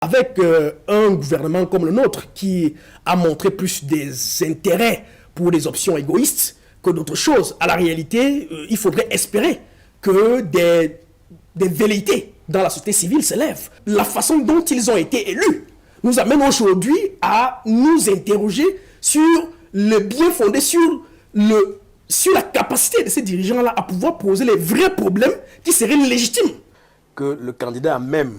Avec un gouvernement comme le nôtre qui a montré plus des intérêts pour des options égoïstes que d'autres choses, à la réalité, il faudrait espérer que des velléités dans la société civile s'élèvent. La façon dont ils ont été élus nous amène aujourd'hui à nous interroger sur le bien fondé, sur la capacité de ces dirigeants-là à pouvoir poser les vrais problèmes qui seraient légitimes. Que le candidat a même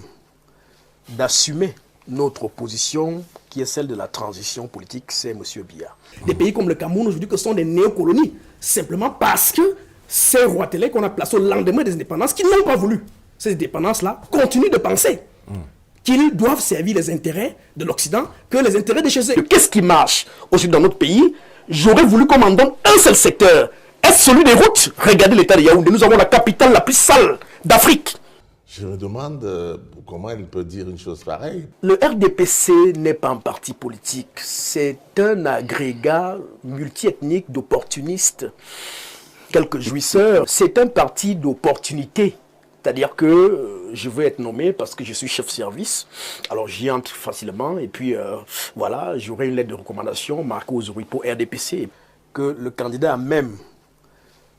d'assumer notre opposition qui est celle de la transition politique, c'est M. Biya. Des pays comme le Cameroun aujourd'hui que sont des néocolonies, simplement parce que ces rois télé qu'on a placés au lendemain des indépendances, qui n'ont pas voulu ces indépendances-là, continuent de penser qu'ils doivent servir les intérêts de l'Occident que les intérêts de chez eux. Qu'est-ce qui marche aujourd'hui dans notre pays? J'aurais voulu qu'on m'en donne un seul secteur. Est-ce celui des routes? Regardez l'état de Yaoundé, nous avons la capitale la plus sale d'Afrique. Je me demande comment il peut dire une chose pareille. Le RDPC n'est pas un parti politique, c'est un agrégat multiethnique d'opportunistes, quelques jouisseurs. C'est un parti d'opportunité. C'est-à-dire que je veux être nommé parce que je suis chef service, alors j'y entre facilement et puis voilà, j'aurai une lettre de recommandation marquée aux oripeaux RDPC. Que le candidat a même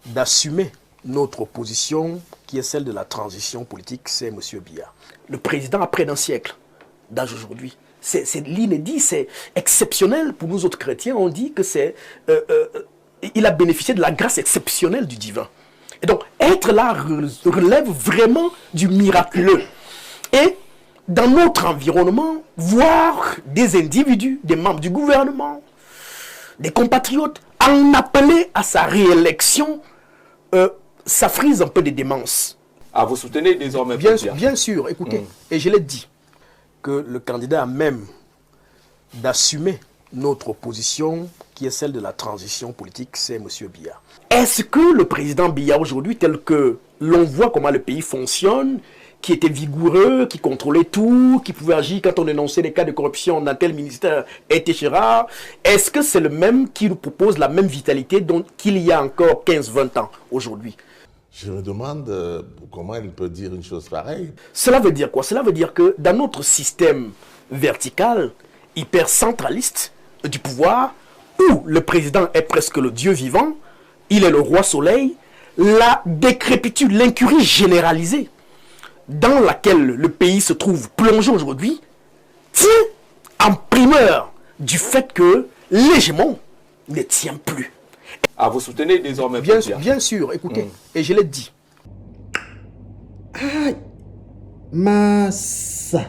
d'assumer notre opposition qui est celle de la transition politique, c'est M. Biya. Le président a près d'un siècle d'âge aujourd'hui. C'est l'inédit, c'est exceptionnel pour nous autres chrétiens. On dit que il a bénéficié de la grâce exceptionnelle du divin. Et donc, être là relève vraiment du miraculeux. Et dans notre environnement, voir des individus, des membres du gouvernement, des compatriotes, en appeler à sa réélection, ça frise un peu de démence. Ah, vous soutenez désormais bien sûr, écoutez, et je l'ai dit, que le candidat a même d'assumer notre opposition qui est celle de la transition politique, c'est M. Biya. Est-ce que le président Biya aujourd'hui, tel que l'on voit comment le pays fonctionne, qui était vigoureux, qui contrôlait tout, qui pouvait agir quand on énonçait des cas de corruption dans tel ministère et Téchéra, est-ce que c'est le même qui nous propose la même vitalité qu'il y a encore 15-20 ans aujourd'hui? Je me demande comment il peut dire une chose pareille. Cela veut dire quoi? Cela veut dire que dans notre système vertical, hyper centraliste du pouvoir, où le président est presque le Dieu vivant, il est le roi soleil, la décrépitude, l'incurie généralisée dans laquelle le pays se trouve plongé aujourd'hui, tient en primeur du fait que l'hégémon ne tient plus. Ah, vous soutenez désormais bien sûr, écoutez, et je l'ai dit. Aïe, massa.